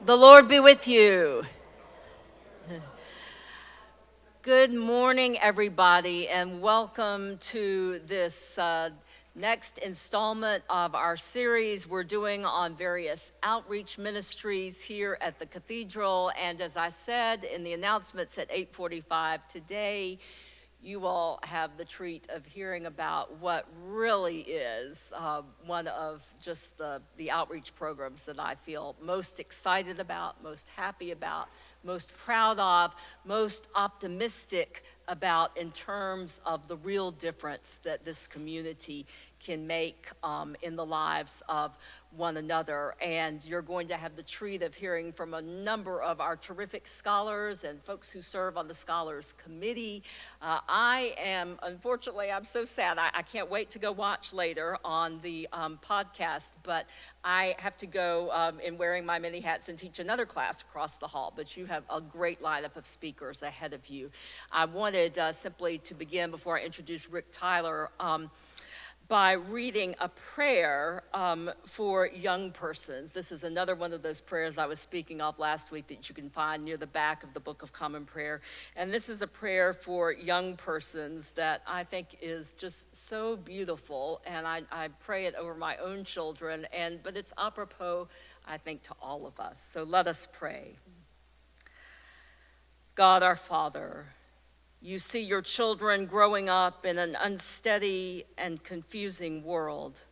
The Lord be with you. Good morning, everybody, and welcome to this next installment of our series we're doing on various outreach ministries here at the Cathedral. And as I said in the announcements at 8:45 today, you all have the treat of hearing about what really is one of just the outreach programs that I feel most excited about, most happy about, most proud of, most optimistic about in terms of the real difference that this community can make in the lives of one another. And you're going to have the treat of hearing from a number of our terrific scholars and folks who serve on the Scholars Committee. Unfortunately, I'm so sad. I can't wait to go watch later on the podcast, but I have to go in wearing my many hats and teach another class across the hall. But you have a great lineup of speakers ahead of you. I wanted simply to begin before I introduce Rick Tyler by reading a prayer for young persons. This is another one of those prayers I was speaking of last week that you can find near the back of the Book of Common Prayer. And this is a prayer for young persons that I think is just so beautiful. And I pray it over my own children, but it's apropos, I think, to all of us. So let us pray. God our Father, you see your children growing up in an unsteady and confusing world.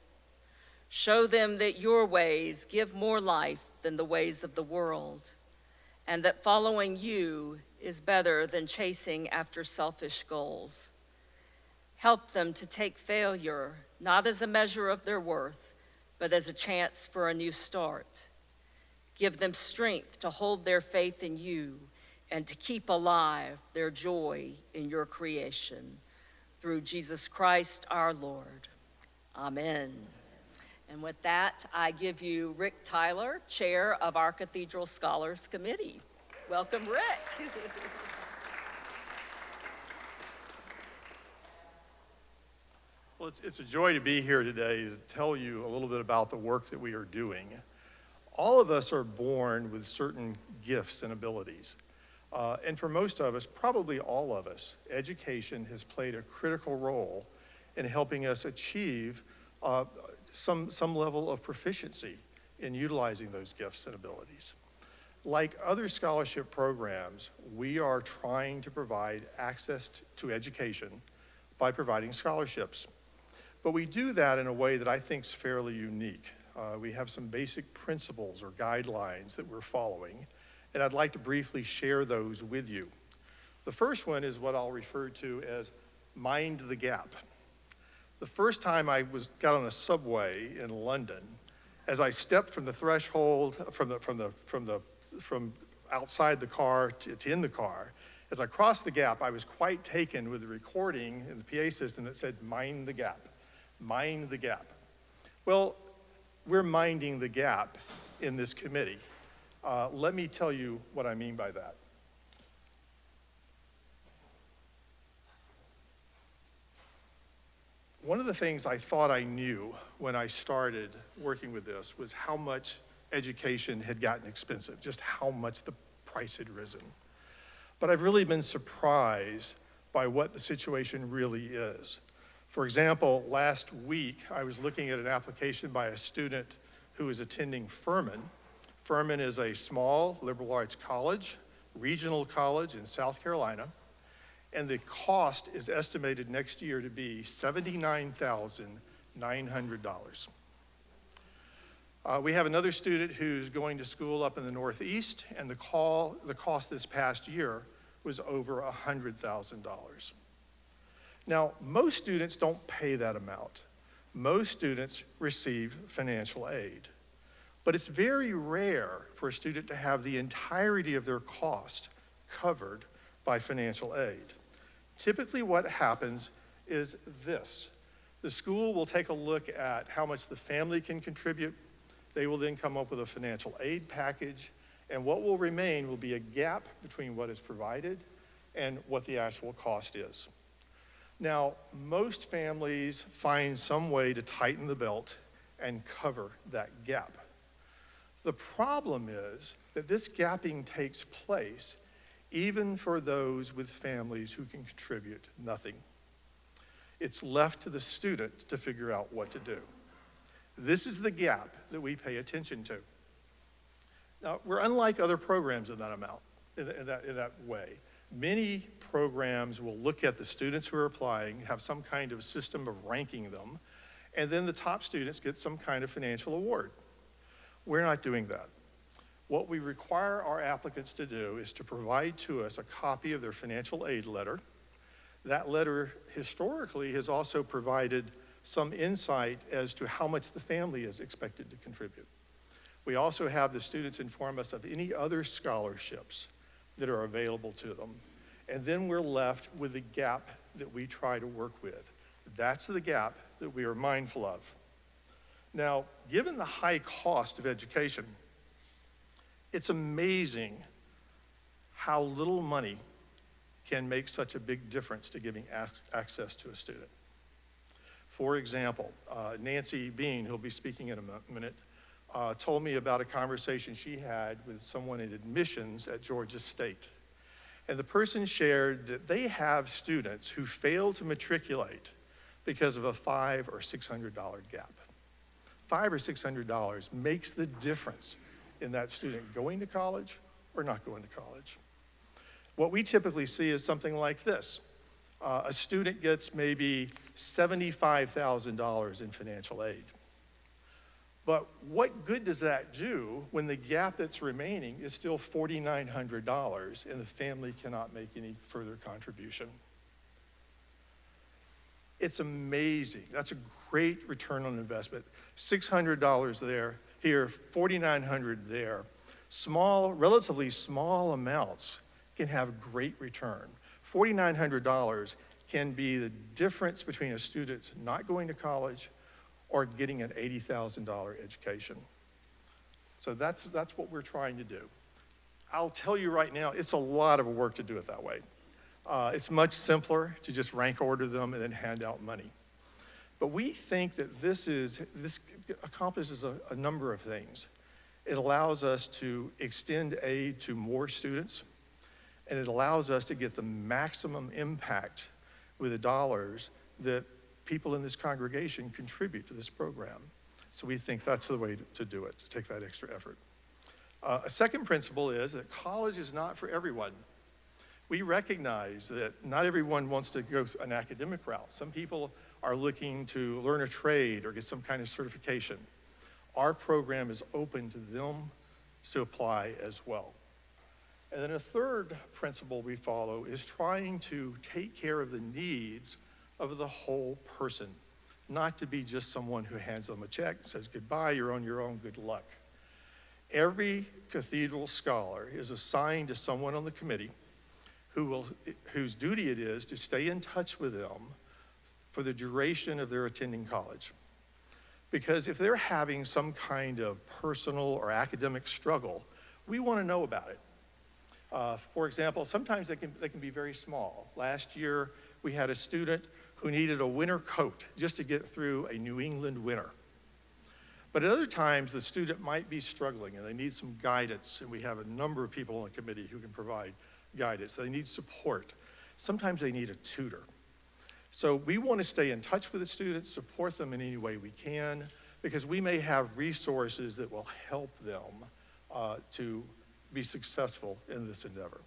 Show them that your ways give more life than the ways of the world, and that following you is better than chasing after selfish goals. Help them to take failure not as a measure of their worth, but as a chance for a new start. Give them strength to hold their faith in you and to keep alive their joy in your creation. Through Jesus Christ our Lord. Amen. And with that, I give you Rick Tyler, chair of our Cathedral Scholars Committee. Welcome, Rick. Well, it's a joy to be here today to tell you a little bit about the work that we are doing. All of us are born with certain gifts and abilities. And for most of us, probably all of us, education has played a critical role in helping us achieve some level of proficiency in utilizing those gifts and abilities. Like other scholarship programs, we are trying to provide access to education by providing scholarships. But we do that in a way that I think is fairly unique. We have some basic principles or guidelines that we're following, and I'd like to briefly share those with you. The first one is what I'll refer to as mind the gap. The first time I got on a subway in London, as I stepped from the threshold, from outside the car to in the car, as I crossed the gap, I was quite taken with the recording in the PA system that said, mind the gap, mind the gap. Well, we're minding the gap in this committee. Let me tell you what I mean by that. One of the things I thought I knew when I started working with this was how much education had gotten expensive, just how much the price had risen. But I've really been surprised by what the situation really is. For example, last week, I was looking at an application by a student who is attending Furman. Furman is a small liberal arts college, regional college in South Carolina, and the cost is estimated next year to be $79,900. We have another student who's going to school up in the Northeast, and the cost this past year was over $100,000. Now, most students don't pay that amount. Most students receive financial aid. But it's very rare for a student to have the entirety of their cost covered by financial aid. Typically what happens is this. The school will take a look at how much the family can contribute. They will then come up with a financial aid package, and what will remain will be a gap between what is provided and what the actual cost is. Now, most families find some way to tighten the belt and cover that gap. The problem is that this gapping takes place even for those with families who can contribute nothing. It's left to the student to figure out what to do. This is the gap that we pay attention to. Now, we're unlike other programs in that amount, in that way. Many programs will look at the students who are applying, have some kind of system of ranking them, and then the top students get some kind of financial award. We're not doing that. What we require our applicants to do is to provide to us a copy of their financial aid letter. That letter historically has also provided some insight as to how much the family is expected to contribute. We also have the students inform us of any other scholarships that are available to them. And then we're left with the gap that we try to work with. That's the gap that we are mindful of. Now, given the high cost of education, it's amazing how little money can make such a big difference to giving access to a student. For example, Nancy Bean, who'll be speaking in a minute, told me about a conversation she had with someone in admissions at Georgia State. And the person shared that they have students who fail to matriculate because of a $500 or $600 gap. $500 or $600 makes the difference in that student going to college or not going to college. What we typically see is something like this. A student gets maybe $75,000 in financial aid. But what good does that do when the gap that's remaining is still $4,900 and the family cannot make any further contribution? It's amazing. That's a great return on investment. $600 there, here, $4,900 there. Small, relatively small amounts can have great return. $4,900 can be the difference between a student not going to college or getting an $80,000 education. So that's what we're trying to do. I'll tell you right now, it's a lot of work to do it that way. It's much simpler to just rank order them and then hand out money. But we think that this accomplishes a number of things. It allows us to extend aid to more students, and it allows us to get the maximum impact with the dollars that people in this congregation contribute to this program. So we think that's the way to do it, to take that extra effort. A second principle is that college is not for everyone. We recognize that not everyone wants to go an academic route. Some people are looking to learn a trade or get some kind of certification. Our program is open to them to apply as well. And then a third principle we follow is trying to take care of the needs of the whole person, not to be just someone who hands them a check and says, goodbye, you're on your own, good luck. Every Cathedral Scholar is assigned to someone on the committee whose duty it is to stay in touch with them for the duration of their attending college. Because if they're having some kind of personal or academic struggle, we want to know about it. For example, sometimes they can be very small. Last year, we had a student who needed a winter coat just to get through a New England winter. But at other times, the student might be struggling and they need some guidance, and we have a number of people on the committee who can provide guidance. They need support. Sometimes they need a tutor. So we want to stay in touch with the students, support them in any way we can, because we may have resources that will help them to be successful in this endeavor.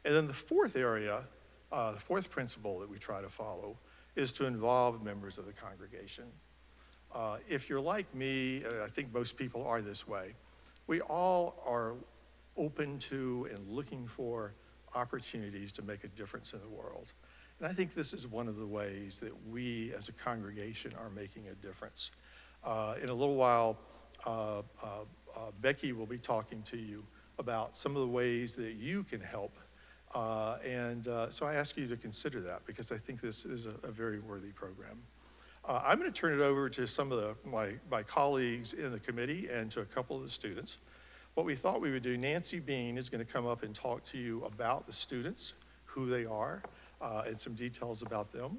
And then the fourth area, the fourth principle that we try to follow is to involve members of the congregation. If you're like me, and I think most people are this way, we all are open to and looking for opportunities to make a difference in the world. And I think this is one of the ways that we as a congregation are making a difference. In a little while, Becky will be talking to you about some of the ways that you can help. So I ask you to consider that, because I think this is a very worthy program. I'm going to turn it over to some of my colleagues in the committee and to a couple of the students. What we thought we would do, Nancy Bean is going to come up and talk to you about the students, who they are, and some details about them.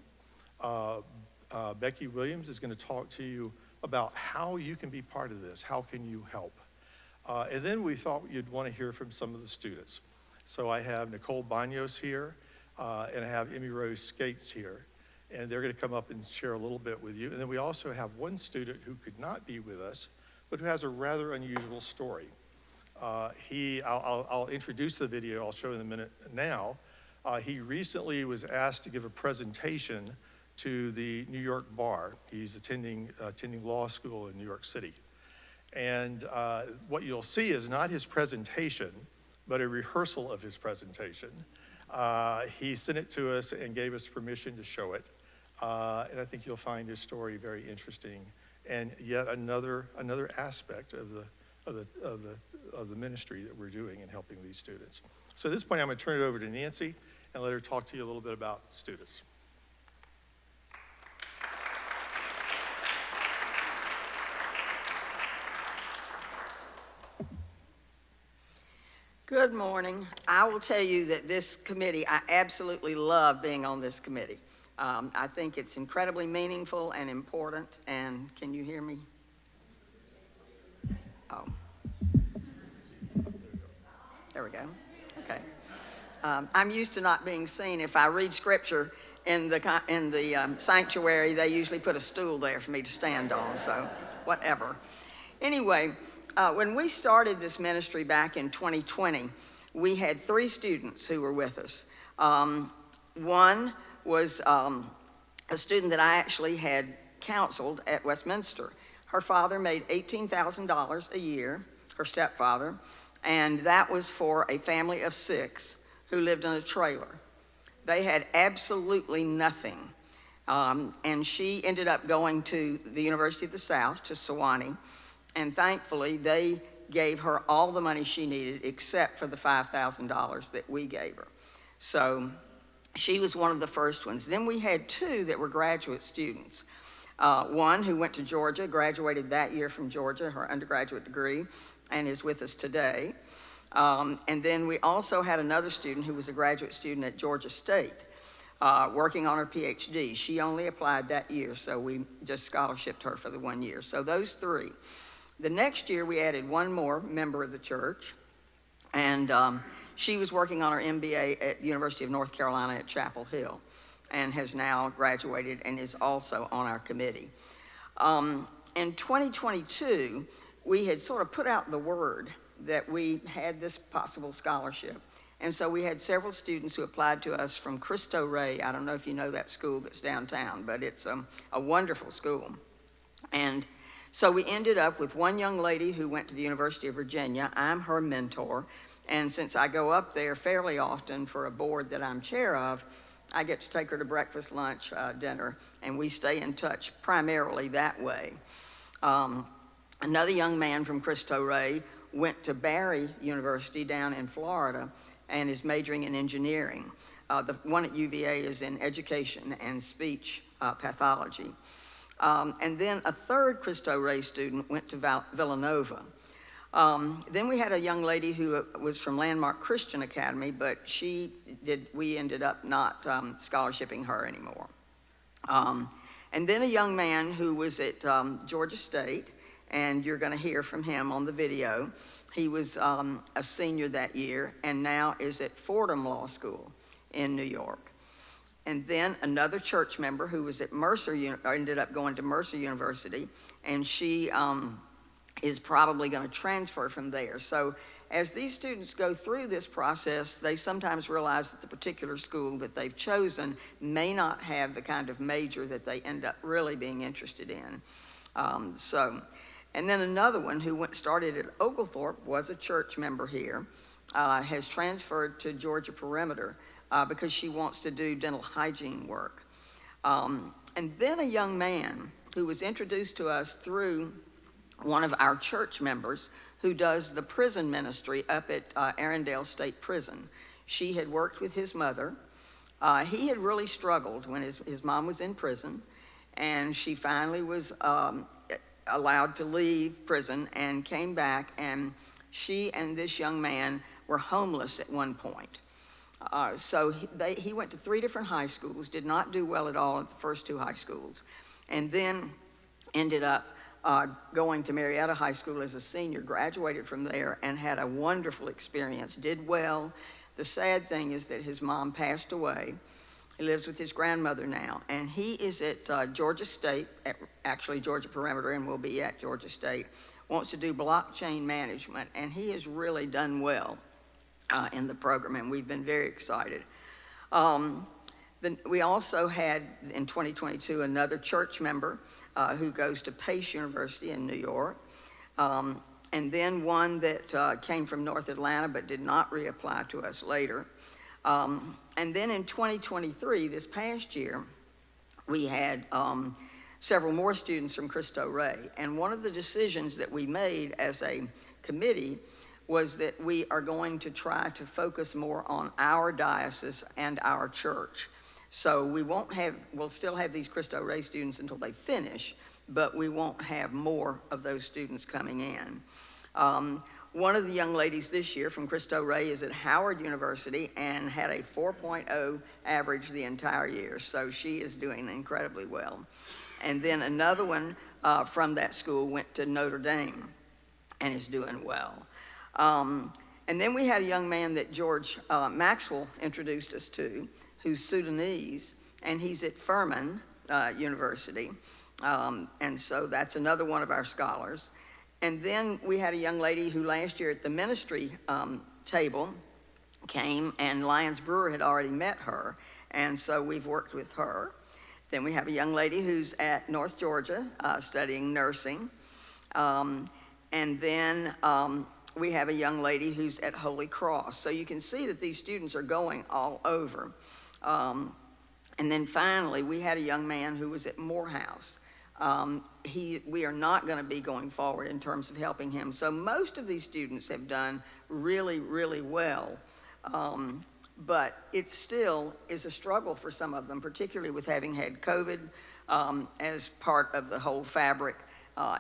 Becky Williams is going to talk to you about how you can be part of this, how can you help. And then we thought you'd want to hear from some of the students. So I have Nicole Baños here, and I have Emmierose Scates here. And they're going to come up and share a little bit with you. And then we also have one student who could not be with us, but who has a rather unusual story. I'll introduce the video, I'll show in a minute now. He recently was asked to give a presentation to the New York Bar. He's attending law school in New York City. And what you'll see is not his presentation, but a rehearsal of his presentation. He sent it to us and gave us permission to show it. And I think you'll find his story very interesting, and yet another aspect of the ministry that we're doing in helping these students. So at this point, I'm going to turn it over to Nancy and let her talk to you a little bit about students. Good morning. I will tell you that this committee, I absolutely love being on this committee. I think it's incredibly meaningful and important. And can you hear me? Oh. There we go. Okay. I'm used to not being seen. If I read scripture in the sanctuary, they usually put a stool there for me to stand on, so whatever. Anyway, when we started this ministry back in 2020, we had 3 students who were with us. One was a student that I actually had counseled at Westminster. Her father made $18,000 a year, her stepfather, and that was for a family of 6 who lived in a trailer. They had absolutely nothing. And she ended up going to the University of the South, to Sewanee, and thankfully they gave her all the money she needed except for the $5,000 that we gave her. So she was one of the first ones. Then we had 2 that were graduate students. One who went to Georgia, graduated that year from Georgia, her undergraduate degree, and is with us today. And then we also had another student who was a graduate student at Georgia State, working on her PhD. She only applied that year, so we just scholarshiped her for the 1 year. So those 3. The next year, we added one more member of the church, and she was working on her MBA at the University of North Carolina at Chapel Hill, and has now graduated and is also on our committee. In 2022, we had sort of put out the word that we had this possible scholarship. And so we had several students who applied to us from Cristo Rey. I don't know if you know that school that's downtown, but it's a wonderful school. And so we ended up with one young lady who went to the University of Virginia. I'm her mentor. And since I go up there fairly often for a board that I'm chair of, I get to take her to breakfast, lunch, dinner, and we stay in touch primarily that way. Another young man from Cristo Rey went to Barry University down in Florida and is majoring in engineering. The one at UVA is in education and speech pathology. And then a third Cristo Rey student went to Villanova. Then we had a young lady who was from Landmark Christian Academy, but we ended up not scholarshiping her anymore. And then a young man who was at Georgia State, and you're going to hear from him on the video. He was a senior that year and now is at Fordham Law School in New York. And then another church member who was at ended up going to Mercer University, and she is probably going to transfer from there. So as these students go through this process, they sometimes realize that the particular school that they've chosen may not have the kind of major that they end up really being interested in. And then another one who started at Oglethorpe, was a church member here, has transferred to Georgia Perimeter because she wants to do dental hygiene work. And then a young man who was introduced to us through one of our church members who does the prison ministry up at Arundel State Prison. She had worked with his mother. He had really struggled when his mom was in prison, and she finally was allowed to leave prison and came back, and she and this young man were homeless at one point. So he went to 3 different high schools, did not do well at all at the first 2 high schools, and then ended up going to Marietta High School as a senior, graduated from there and had a wonderful experience, did well. The sad thing is that his mom passed away. He lives with his grandmother now, and he is at Georgia State, actually Georgia Perimeter, and will be at Georgia State, wants to do blockchain management, and he has really done well in the program, and we've been very excited. Then we also had, in 2022, another church member who goes to Pace University in New York, and then one that came from North Atlanta but did not reapply to us later. And then in 2023, this past year, we had several more students from Cristo Rey. And one of the decisions that we made as a committee was that we are going to try to focus more on our diocese and our church. So we'll still have these Cristo Rey students until they finish, but we won't have more of those students coming in. One of the young ladies this year from Cristo Rey is at Howard University and had a 4.0 average the entire year, so she is doing incredibly well. And then another one from that school went to Notre Dame and is doing well. And then we had a young man that George Maxwell introduced us to, who's Sudanese, and he's at Furman University. And so that's another one of our scholars. And then we had a young lady who last year at the ministry table came, and Lyons Brewer had already met her, and so we've worked with her. Then we have a young lady who's at North Georgia studying nursing. And then we have a young lady who's at Holy Cross. So you can see that these students are going all over. And then finally, we had a young man who was at Morehouse. We are not going to be going forward in terms of helping him. So most of these students have done really, really well. But it still is a struggle for some of them, particularly with having had COVID as part of the whole fabric.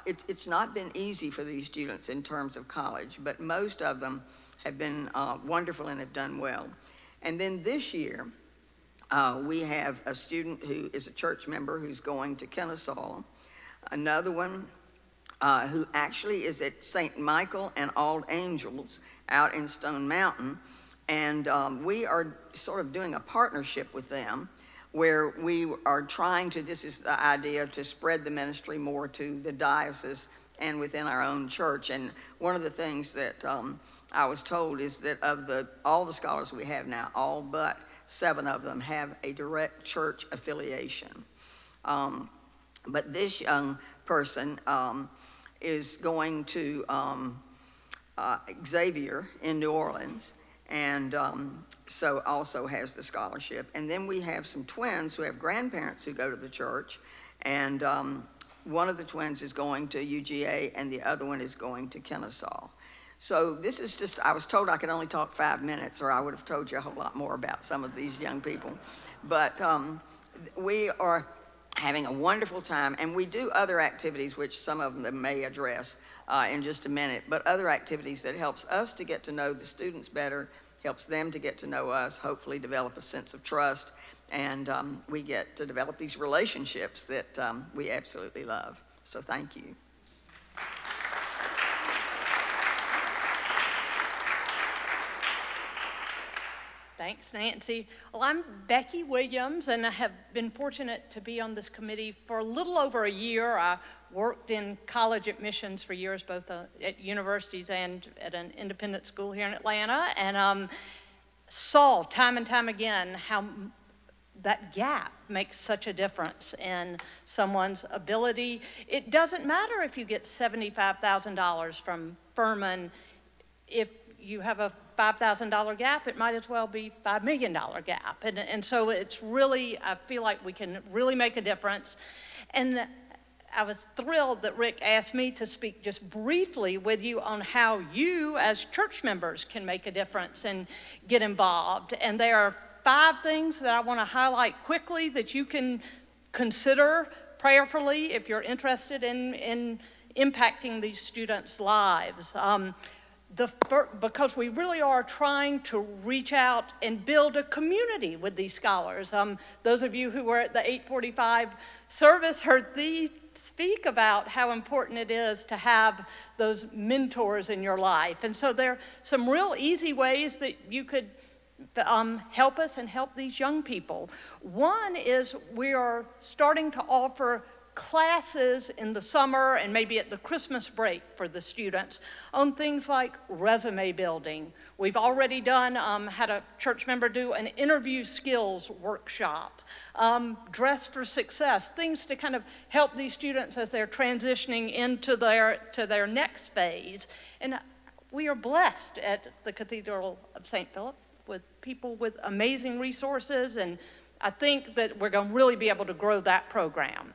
It's not been easy for these students in terms of college, but most of them have been wonderful and have done well. And then this year, we have a student who is a church member who's going to Kennesaw, another one who actually is at St. Michael and All Angels out in Stone Mountain, and we are sort of doing a partnership with them where we are trying to, this is the idea, to spread the ministry more to the diocese and within our own church. And one of the things that I was told is that of all the scholars we have now, all but 7 of them have a direct church affiliation. But this young person is going to Xavier in New Orleans, and so also has the scholarship. And then we have some twins who have grandparents who go to the church, and one of the twins is going to UGA and the other one is going to Kennesaw. So this is just, I was told I could only talk 5 minutes, or I would have told you a whole lot more about some of these young people. But we are having a wonderful time, and we do other activities, which some of them may address in just a minute, but other activities that helps us to get to know the students better, helps them to get to know us, hopefully develop a sense of trust, and we get to develop these relationships that we absolutely love. So thank you. Thanks, Nancy. Well, I'm Becky Williams, and I have been fortunate to be on this committee for a little over a year. I worked in college admissions for years, both at universities and at an independent school here in Atlanta, and saw time and time again how that gap makes such a difference in someone's ability. It doesn't matter if you get $75,000 from Furman. If you have a $5,000 gap, it might as well be $5 million gap. And so it's really, I feel like we can really make a difference. And I was thrilled that Rick asked me to speak just briefly with you on how you as church members can make a difference and get involved. And there are 5 things that I want to highlight quickly that you can consider prayerfully if you're interested in impacting these students' lives. because we really are trying to reach out and build a community with these scholars. Those of you who were at the 8:45 service heard thee speak about how important it is to have those mentors in your life. And so there are some real easy ways that you could help us and help these young people. One is we are starting to offer classes in the summer and maybe at the Christmas break for the students on things like resume building. We've already done, had a church member do an interview skills workshop, Dress for Success, things to kind of help these students as they're transitioning into their next phase. And we are blessed at the Cathedral of St. Philip with people with amazing resources, and I think that we're going to really be able to grow that program.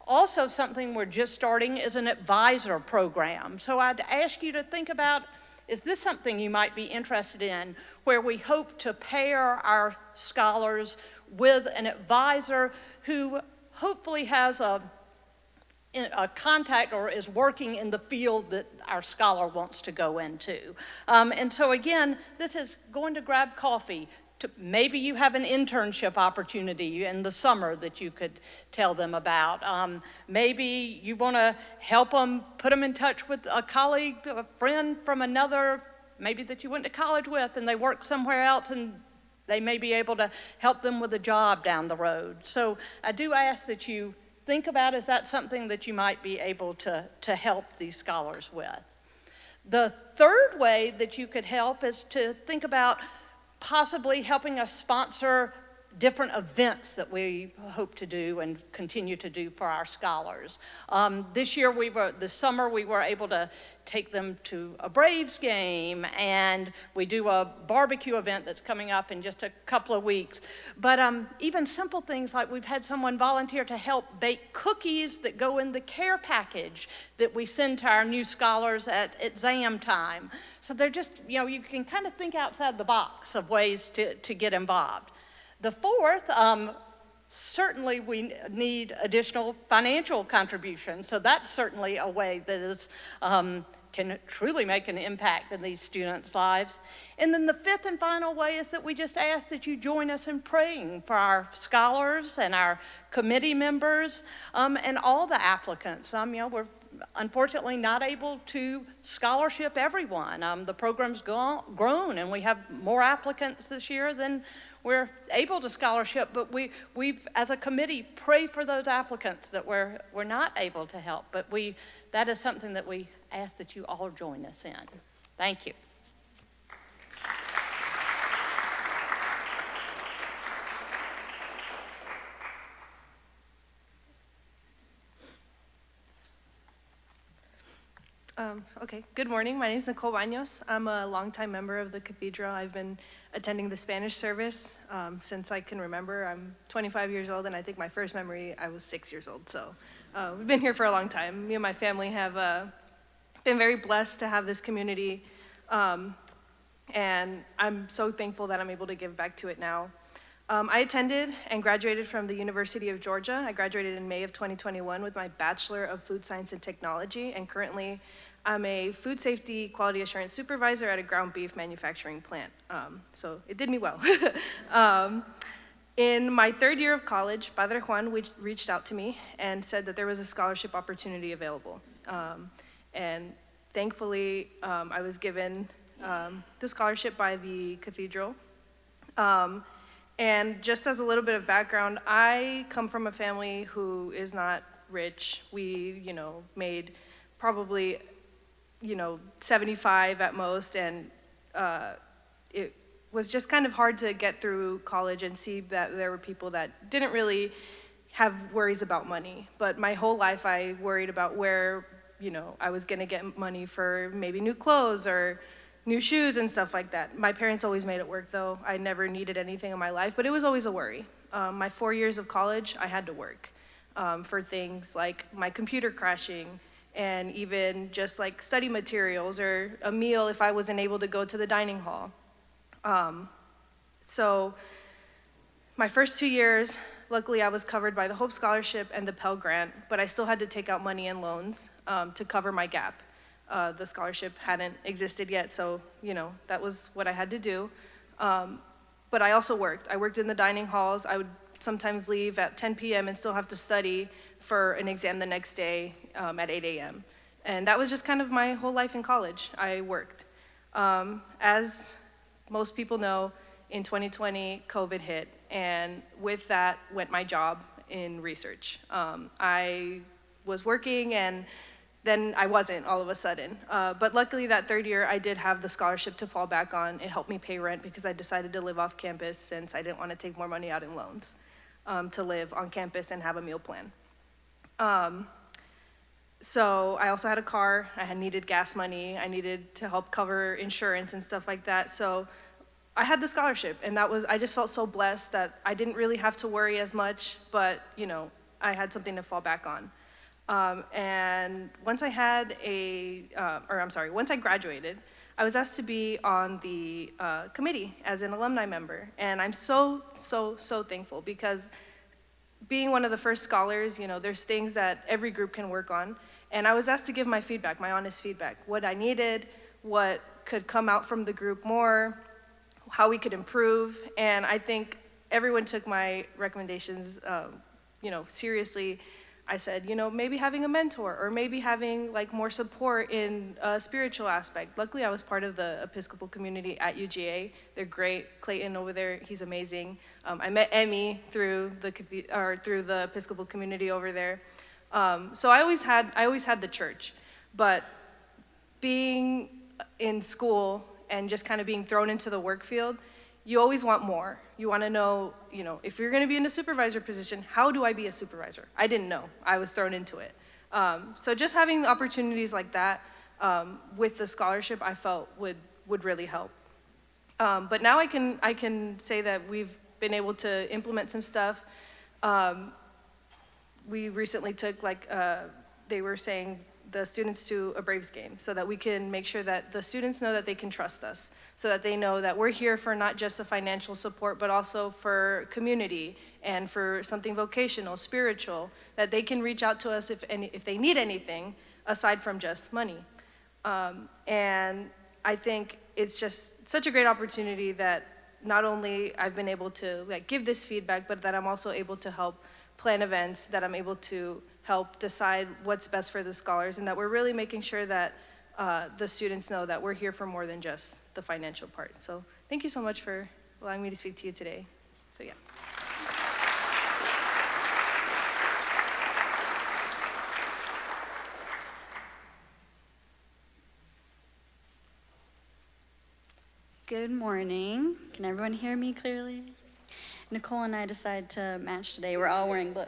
Also, something we're just starting is an advisor program. So I'd ask you to think about, is this something you might be interested in, where we hope to pair our scholars with an advisor who hopefully has a contact or is working in the field that our scholar wants to go into. And so again, this is going to grab coffee. Maybe you have an internship opportunity in the summer that you could tell them about. Maybe you want to help them, put them in touch with a colleague, a friend from another, maybe that you went to college with and they work somewhere else and they may be able to help them with a job down the road. So I do ask that you think about, is that something that you might be able to help these scholars with? The third way that you could help is to think about possibly helping us sponsor different events that we hope to do and continue to do for our scholars. This summer we were able to take them to a Braves game, and we do a barbecue event that's coming up in just a couple of weeks. But even simple things like we've had someone volunteer to help bake cookies that go in the care package that we send to our new scholars at exam time. So they're just, you can kind of think outside the box of ways to get involved. The fourth, certainly we need additional financial contributions. So that's certainly a way that is, can truly make an impact in these students' lives. And then the fifth and final way is that we just ask that you join us in praying for our scholars and our committee members and all the applicants. We're unfortunately not able to scholarship everyone. The program's grown and we have more applicants this year than we're able to scholarship, but we've as a committee pray for those applicants that we're not able to help. But that is something that we ask that you all join us in. Thank you. Okay, good morning. My name is Nicole Baños. I'm a longtime member of the Cathedral. I've been attending the Spanish service since I can remember. I'm 25 years old, and I think my first memory, I was 6 years old. So we've been here for a long time. Me and my family have been very blessed to have this community, and I'm so thankful that I'm able to give back to it now. I attended and graduated from the University of Georgia. I graduated in May of 2021 with my Bachelor of Food Science and Technology, and currently I'm a food safety quality assurance supervisor at a ground beef manufacturing plant. So it did me well. In my third year of college, Padre Juan reached out to me and said that there was a scholarship opportunity available. And thankfully, I was given the scholarship by the Cathedral. And just as a little bit of background, I come from a family who is not rich. We, made probably, 75 at most, and it was just kind of hard to get through college and see that there were people that didn't really have worries about money. But my whole life I worried about where, I was gonna get money for maybe new clothes or new shoes and stuff like that. My parents always made it work though. I never needed anything in my life, but it was always a worry. My 4 years of college, I had to work for things like my computer crashing, and even just like study materials or a meal if I wasn't able to go to the dining hall. So my first 2 years, luckily I was covered by the Hope Scholarship and the Pell Grant, but I still had to take out money and loans to cover my gap. The scholarship hadn't existed yet, so, that was what I had to do. But I also worked. I worked in the dining halls. I would sometimes leave at 10 p.m. and still have to study for an exam the next day at 8 a.m. And that was just kind of my whole life in college. I worked. As most people know, in 2020, COVID hit, and with that went my job in research. I was working, and then I wasn't all of a sudden. But luckily that third year, I did have the scholarship to fall back on. It helped me pay rent because I decided to live off campus since I didn't want to take more money out in loans to live on campus and have a meal plan. So I also had a car. I had needed gas money. I needed to help cover insurance and stuff like that. So I had the scholarship, and I just felt so blessed that I didn't really have to worry as much, but I had something to fall back on. And once I graduated, I was asked to be on the committee as an alumni member. And I'm so thankful, because being one of the first scholars, there's things that every group can work on. And I was asked to give my feedback, my honest feedback, what I needed, what could come out from the group more, how we could improve. And I think everyone took my recommendations, seriously. I said, maybe having a mentor, or maybe having more support in a spiritual aspect. Luckily, I was part of the Episcopal community at UGA. They're great. Clayton over there, he's amazing. I met Emmy through the Episcopal community over there. So I always had the church, but being in school and just kind of being thrown into the work field, you always want more. You want to know, if you're going to be in a supervisor position, how do I be a supervisor? I didn't know. I was thrown into it. So just having opportunities like that with the scholarship, I felt would really help. But now I can say that we've been able to implement some stuff. We recently took, they were saying, the students to a Braves game, so that we can make sure that the students know that they can trust us, so that they know that we're here for not just a financial support, but also for community and for something vocational, spiritual, that they can reach out to us if they need anything aside from just money. And I think it's just such a great opportunity that not only I've been able to give this feedback, but that I'm also able to help plan events, that I'm able to help decide what's best for the scholars, and that we're really making sure that the students know that we're here for more than just the financial part. So thank you so much for allowing me to speak to you today. So yeah. Good morning. Can everyone hear me clearly? Nicole and I decided to match today. We're all wearing blue.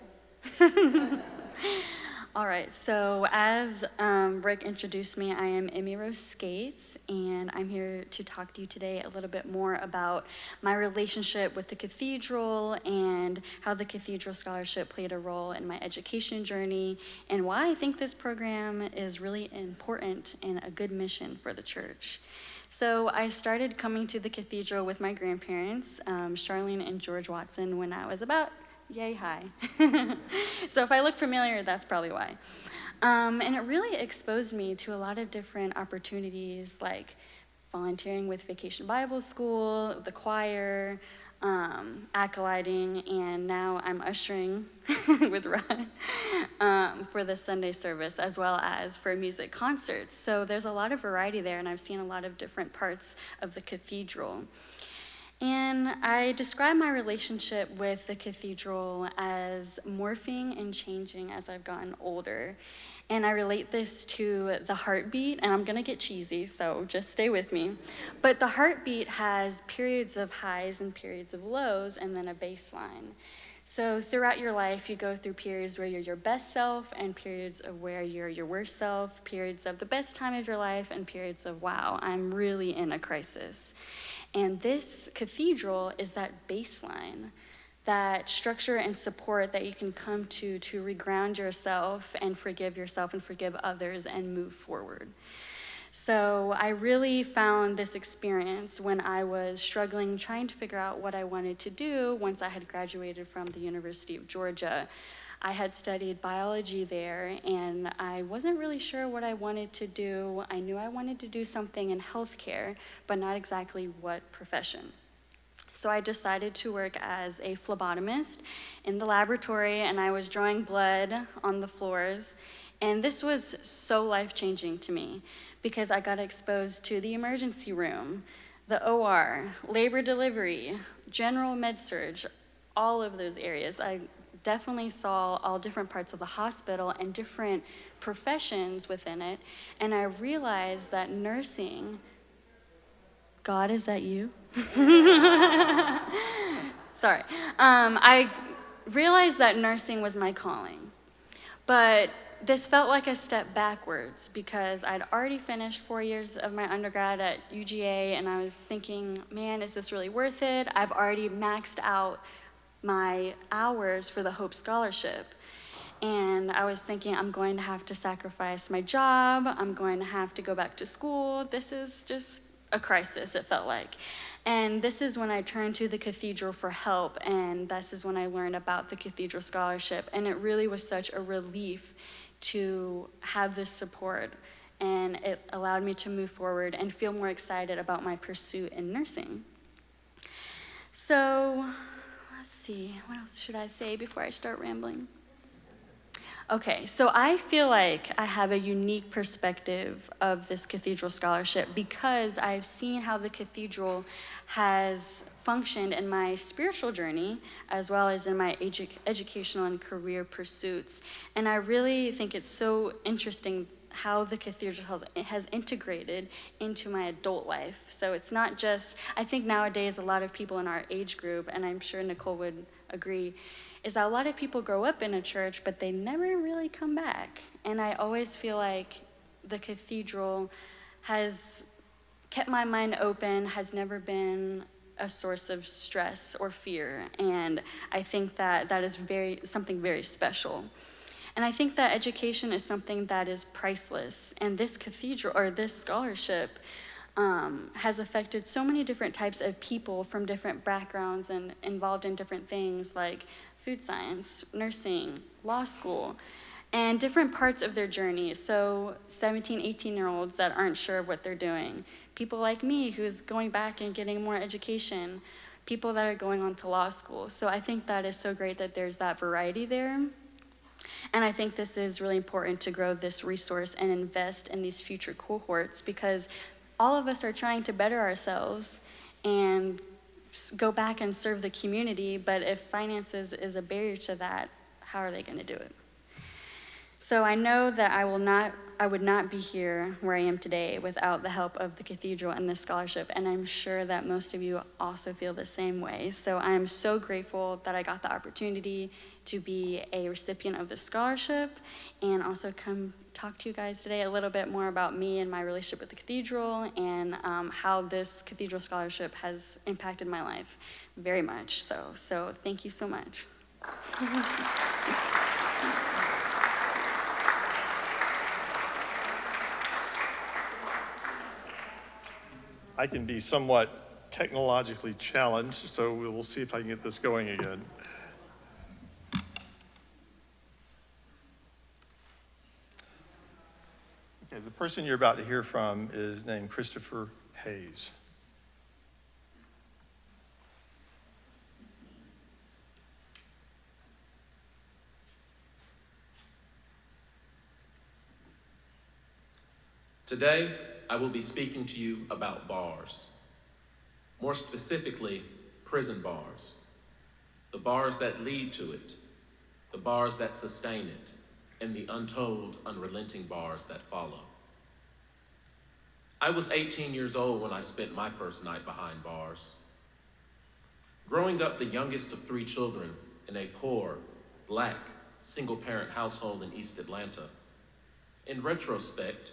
All right, so as Rick introduced me, I am Emmierose Scates, and I'm here to talk to you today a little bit more about my relationship with the Cathedral and how the Cathedral Scholarship played a role in my education journey, and why I think this program is really important and a good mission for the church. So I started coming to the Cathedral with my grandparents, Charlene and George Watson, when I was about yay high. So if I look familiar, that's probably why. And it really exposed me to a lot of different opportunities, like volunteering with Vacation Bible School, the choir, acolyting, and now I'm ushering with Rod for the Sunday service, as well as for music concerts. So there's a lot of variety there, and I've seen a lot of different parts of the Cathedral. And I describe my relationship with the Cathedral as morphing and changing as I've gotten older. And I relate this to the heartbeat, and I'm gonna get cheesy, so just stay with me. But the heartbeat has periods of highs and periods of lows, and then a baseline. So throughout your life, you go through periods where you're your best self, and periods of where you're your worst self, periods of the best time of your life, and periods of, wow, I'm really in a crisis. And this cathedral is that baseline, that structure and support that you can come to reground yourself and forgive others and move forward. So I really found this experience when I was struggling, trying to figure out what I wanted to do once I had graduated from the University of Georgia. I had studied biology there, and I wasn't really sure what I wanted to do. I knew I wanted to do something in healthcare, but not exactly what profession. So I decided to work as a phlebotomist in the laboratory, and I was drawing blood on the floors. And this was so life-changing to me because I got exposed to the emergency room, the OR, labor delivery, general med-surg, all of those areas. I definitely saw all different parts of the hospital and different professions within it. And I realized that nursing, God, is that you? Sorry. I realized that nursing was my calling. But this felt like a step backwards because I'd already finished 4 years of my undergrad at UGA, and I was thinking, man, is this really worth it? I've already maxed out my hours for the Hope Scholarship. And I was thinking, I'm going to have to sacrifice my job. I'm going to have to go back to school. This is just a crisis, it felt like. And this is when I turned to the Cathedral for help, and this is when I learned about the Cathedral Scholarship. And it really was such a relief to have this support, and it allowed me to move forward and feel more excited about my pursuit in nursing. So, let's see, what else should I say before I start rambling? Okay, so I feel like I have a unique perspective of this Cathedral Scholarship because I've seen how the Cathedral has functioned in my spiritual journey as well as in my educational and career pursuits. And I really think it's so interesting how the Cathedral has integrated into my adult life. So it's not just, I think nowadays a lot of people in our age group, and I'm sure Nicole would agree, is that a lot of people grow up in a church, but they never really come back. And I always feel like the Cathedral has kept my mind open, has never been a source of stress or fear. And I think that that is something very special. And I think that education is something that is priceless. And this cathedral, or this scholarship, has affected so many different types of people from different backgrounds and involved in different things like food science, nursing, law school, and different parts of their journey. So 17, 18-year-olds that aren't sure of what they're doing, people like me who's going back and getting more education, people that are going on to law school. So I think that is so great that there's that variety there. And I think this is really important to grow this resource and invest in these future cohorts because all of us are trying to better ourselves and go back and serve the community, but if finances is a barrier to that, how are they going to do it? So I know that I would not be here where I am today without the help of the Cathedral and this scholarship, and I'm sure that most of you also feel the same way. So I am so grateful that I got the opportunity to be a recipient of the scholarship and also come talk to you guys today a little bit more about me and my relationship with the Cathedral and how this Cathedral Scholarship has impacted my life very much. So thank you so much. I can be somewhat technologically challenged, so we'll see if I can get this going again. Okay, the person you're about to hear from is named Christopher Hayes. Today, I will be speaking to you about bars. More specifically, prison bars. The bars that lead to it, the bars that sustain it, and the untold, unrelenting bars that follow. I was 18 years old when I spent my first night behind bars. Growing up the youngest of 3 children in a poor, Black, single-parent household in East Atlanta, in retrospect,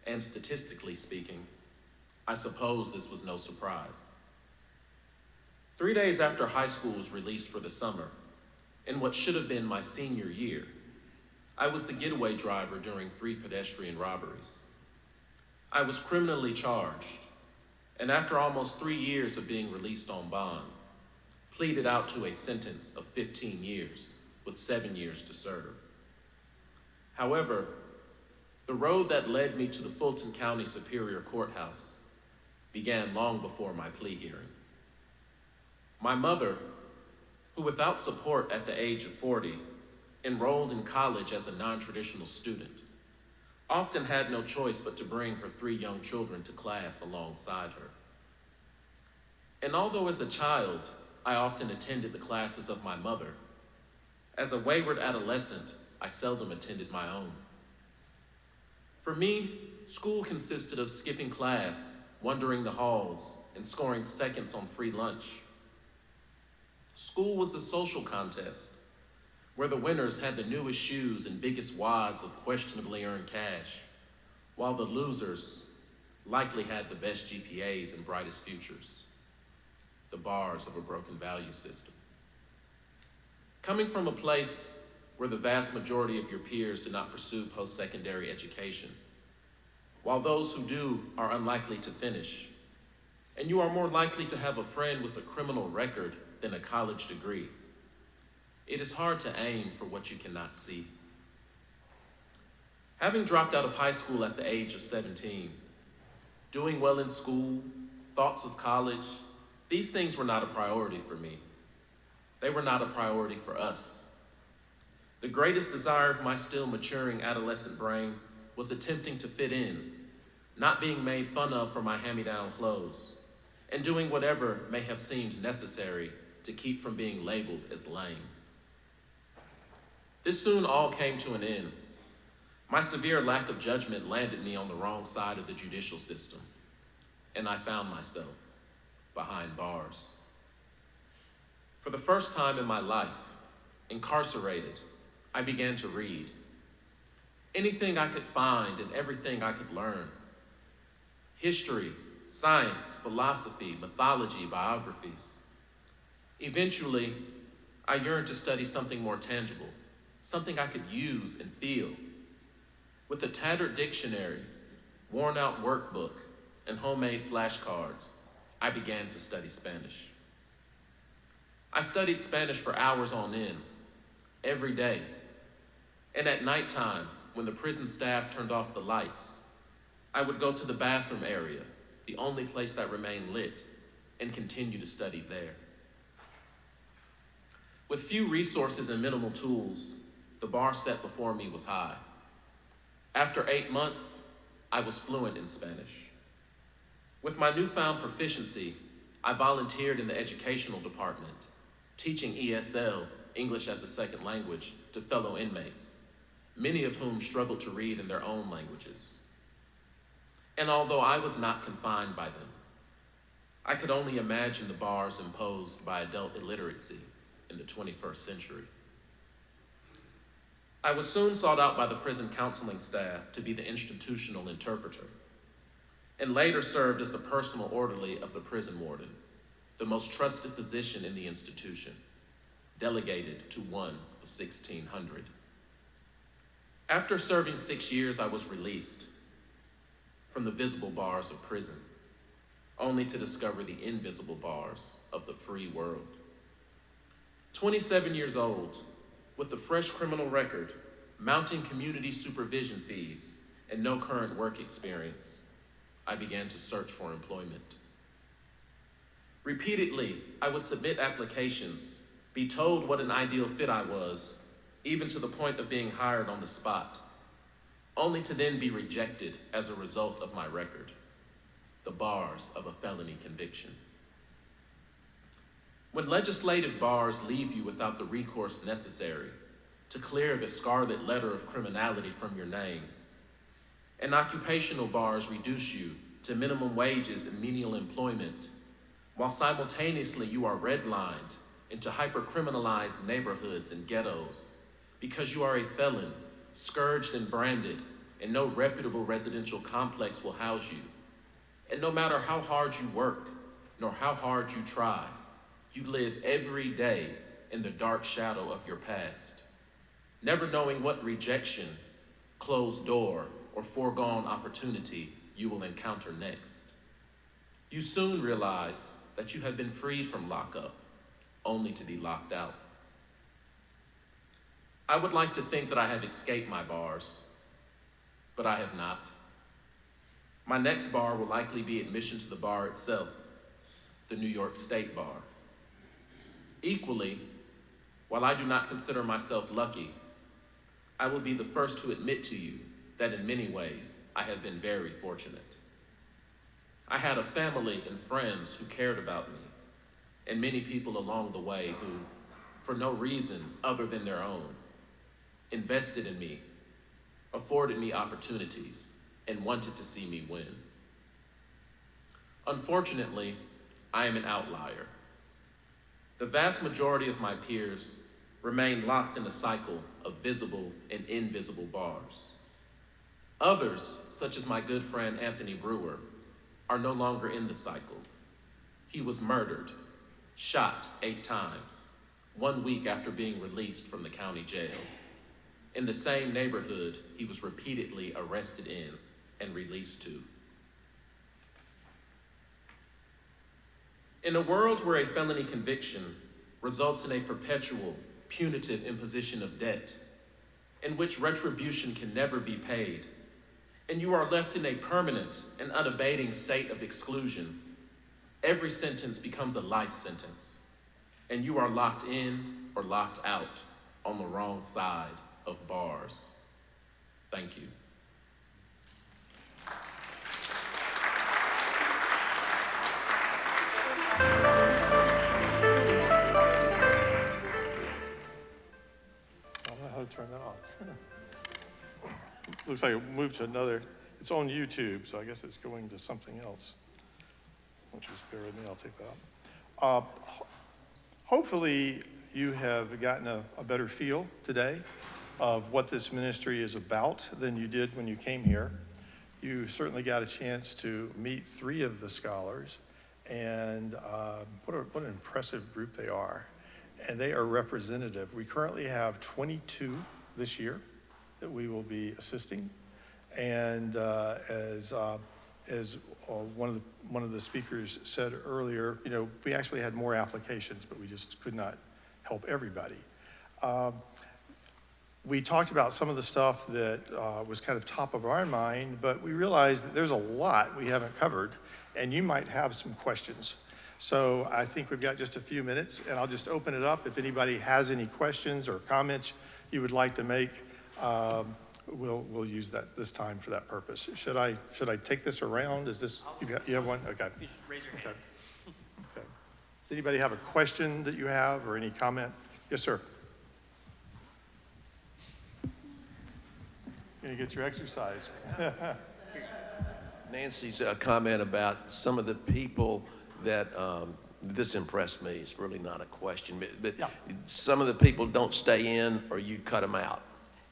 and statistically speaking, I suppose this was no surprise. 3 days after high school was released for the summer, in what should have been my senior year, I was the getaway driver during 3 pedestrian robberies. I was criminally charged, and after almost 3 years of being released on bond, pleaded out to a sentence of 15 years. with 7 years to serve. However, the road that led me to the Fulton County Superior Courthouse began long before my plea hearing. My mother, who without support at the age of 40, enrolled in college as a non-traditional student, often had no choice but to bring her 3 young children to class alongside her. And although as a child, I often attended the classes of my mother, as a wayward adolescent, I seldom attended my own. For me, school consisted of skipping class, wandering the halls, and scoring seconds on free lunch. School was a social contest, where the winners had the newest shoes and biggest wads of questionably earned cash, while the losers likely had the best GPAs and brightest futures, the bars of a broken value system. Coming from a place where the vast majority of your peers do not pursue post-secondary education, while those who do are unlikely to finish, and you are more likely to have a friend with a criminal record than a college degree, it is hard to aim for what you cannot see. Having dropped out of high school at the age of 17, doing well in school, thoughts of college, these things were not a priority for me. They were not a priority for us. The greatest desire of my still maturing adolescent brain was attempting to fit in, not being made fun of for my hand-me-down clothes, and doing whatever may have seemed necessary to keep from being labeled as lame. This soon all came to an end. My severe lack of judgment landed me on the wrong side of the judicial system, and I found myself behind bars. For the first time in my life, incarcerated, I began to read. Anything I could find and everything I could learn. History, science, philosophy, mythology, biographies. Eventually, I yearned to study something more tangible, something I could use and feel. With a tattered dictionary, worn-out workbook, and homemade flashcards, I began to study Spanish. I studied Spanish for hours on end, every day. And at nighttime, when the prison staff turned off the lights, I would go to the bathroom area, the only place that remained lit, and continue to study there. With few resources and minimal tools, the bar set before me was high. After 8 months, I was fluent in Spanish. With my newfound proficiency, I volunteered in the educational department, teaching ESL, English as a second language, to fellow inmates, many of whom struggled to read in their own languages. And although I was not confined by them, I could only imagine the bars imposed by adult illiteracy in the 21st century. I was soon sought out by the prison counseling staff to be the institutional interpreter, and later served as the personal orderly of the prison warden, the most trusted position in the institution, delegated to one of 1,600. After serving 6 years, I was released from the visible bars of prison, only to discover the invisible bars of the free world. 27 years old, with a fresh criminal record, mounting community supervision fees, and no current work experience, I began to search for employment. Repeatedly, I would submit applications, be told what an ideal fit I was, even to the point of being hired on the spot, only to then be rejected as a result of my record, the bars of a felony conviction. When legislative bars leave you without the recourse necessary to clear the scarlet letter of criminality from your name, and occupational bars reduce you to minimum wages and menial employment, while simultaneously you are redlined into hyper-criminalized neighborhoods and ghettos because you are a felon, scourged and branded, and no reputable residential complex will house you. And no matter how hard you work, nor how hard you try, you live every day in the dark shadow of your past, never knowing what rejection, closed door, or foregone opportunity you will encounter next. You soon realize that you have been freed from lockup, only to be locked out. I would like to think that I have escaped my bars, but I have not. My next bar will likely be admission to the bar itself, the New York State Bar. Equally, while I do not consider myself lucky, I will be the first to admit to you that in many ways I have been very fortunate. I had a family and friends who cared about me, and many people along the way who, for no reason other than their own, invested in me, afforded me opportunities, and wanted to see me win. Unfortunately, I am an outlier. The vast majority of my peers remain locked in a cycle of visible and invisible bars. Others, such as my good friend Anthony Brewer, are no longer in the cycle. He was murdered, shot 8 times, 1 week after being released from the county jail. In the same neighborhood he was repeatedly arrested in and released to. In a world where a felony conviction results in a perpetual, punitive imposition of debt, in which retribution can never be paid, and you are left in a permanent and unabating state of exclusion, every sentence becomes a life sentence, and you are locked in or locked out on the wrong side of bars. Thank you. I don't know how to turn that off. Looks like it moved to another, it's on YouTube, so I guess it's going to something else. Just bear with me, I'll take that off. Hopefully you have gotten a better feel today of what this ministry is about than you did when you came here. You certainly got a chance to meet 3 of the scholars, and what an impressive group they are. And they are representative. We currently have 22 this year that we will be assisting. And as one of the speakers said earlier, you know, we actually had more applications, but we just could not help everybody. We talked about some of the stuff that was kind of top of our mind, but we realized that there's a lot we haven't covered, and you might have some questions. So I think we've got just a few minutes, and I'll just open it up. If anybody has any questions or comments you would like to make, we'll use this time for that purpose. Should I take this around? Is this, you have one? Okay. You just raise your hand. Okay. Does anybody have a question that you have or any comment? Yes, sir. Gonna get your exercise. Nancy's comment about some of the people that, this impressed me, it's really not a question, but Yeah. some of the people don't stay in or you cut them out.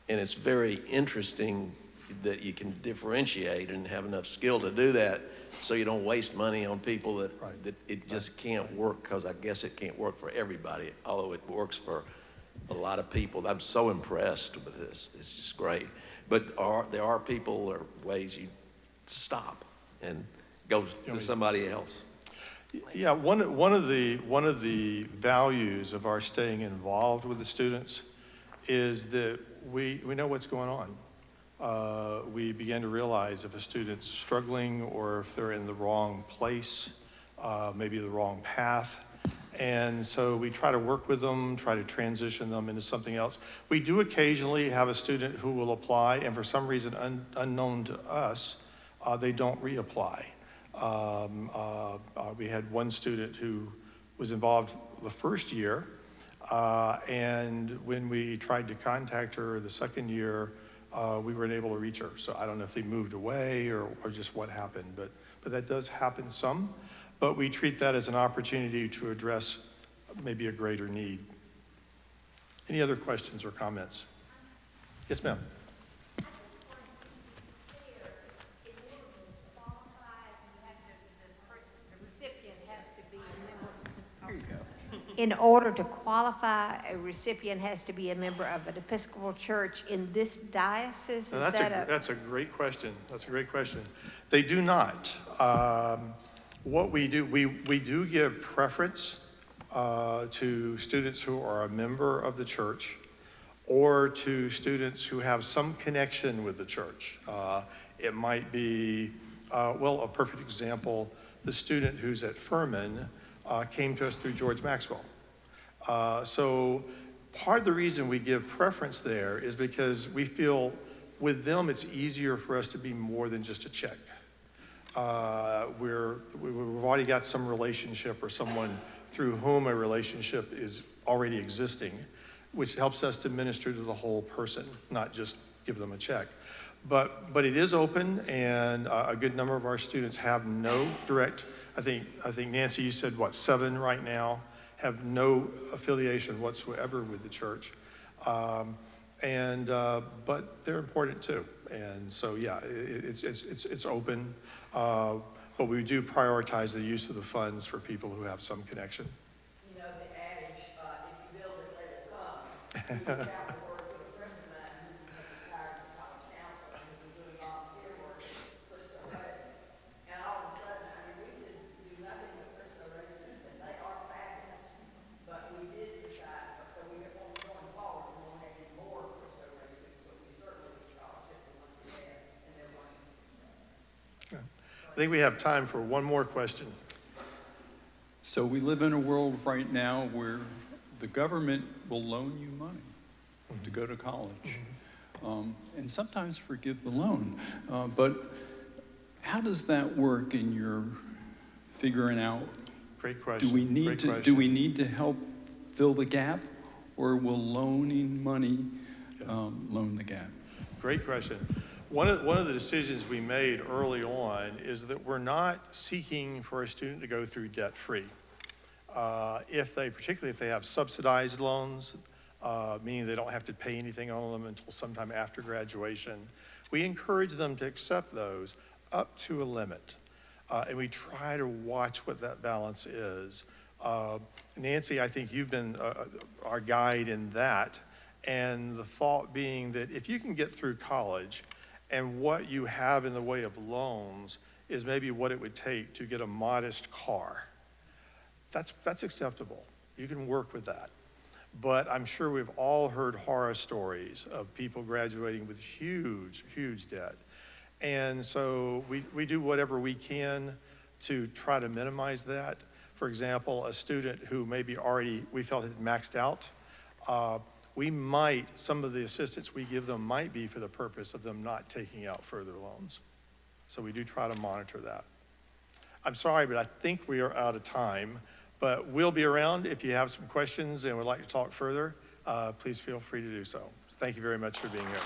And it's very interesting that you can differentiate and have enough skill to do that so you don't waste money on people that, Right. that it just can't work, because I guess it can't work for everybody, although it works for a lot of people. I'm so impressed with this. It's just great. But there are people or ways you stop and go to somebody else. Yeah, one of the values of our staying involved with the students is that we know what's going on. We begin to realize if a student's struggling or if they're in the wrong place, maybe the wrong path. And so we try to work with them, try to transition them into something else. We do occasionally have a student who will apply, and for some reason unknown to us, they don't reapply. We had one student who was involved the first year, and when we tried to contact her the second year, we weren't able to reach her. So I don't know if they moved away or just what happened, but that does happen some. But we treat that as an opportunity to address maybe a greater need. Any other questions or comments? Yes, ma'am. In order to qualify, a recipient has to be a member of an Episcopal church in this diocese? Now, that's a great question. That's a great question. They do not. What we do, we do give preference to students who are a member of the church or to students who have some connection with the church. It might be, well, a perfect example, the student who's at Furman came to us through George Maxwell. So part of the reason we give preference there is because we feel with them it's easier for us to be more than just a check. We've already got some relationship or someone through whom a relationship is already existing, which helps us to minister to the whole person, not just give them a check. But it is open, and a good number of our students have no direct, I think Nancy, you said what, 7 right now, have no affiliation whatsoever with the church. But they're important too. And so, yeah, it's open, but we do prioritize the use of the funds for people who have some connection. You know, the adage, if you build it, they will come. We reached out to work with a friend of mine who has retired as a college counselor and has been doing volunteer work at Cristo Rey. And all of a sudden, I mean, we could do nothing but Cristo Rey students, and they are fabulous. But we did decide, so we get one going forward, we won't have any more Cristo Rey students, but we certainly would scholarship the ones we have, and they're wonderful. I think we have time for one more question. So we live in a world right now where the government will loan you money to go to college, and sometimes forgive the loan. But how does that work in your figuring out? Great question. Do we need to help fill the gap, or will loaning money loan the gap? Great question. One of the decisions we made early on is that we're not seeking for a student to go through debt-free. Particularly if they have subsidized loans, meaning they don't have to pay anything on them until sometime after graduation, we encourage them to accept those up to a limit. And we try to watch what that balance is. Nancy, I think you've been our guide in that. And the thought being that if you can get through college and what you have in the way of loans is maybe what it would take to get a modest car, that's acceptable. You can work with that. But I'm sure we've all heard horror stories of people graduating with huge, huge debt. And so we do whatever we can to try to minimize that. For example, a student who maybe already we felt had maxed out, some of the assistance we give them might be for the purpose of them not taking out further loans. So we do try to monitor that. I'm sorry, but I think we are out of time, but we'll be around if you have some questions and would like to talk further, please feel free to do so. Thank you very much for being here.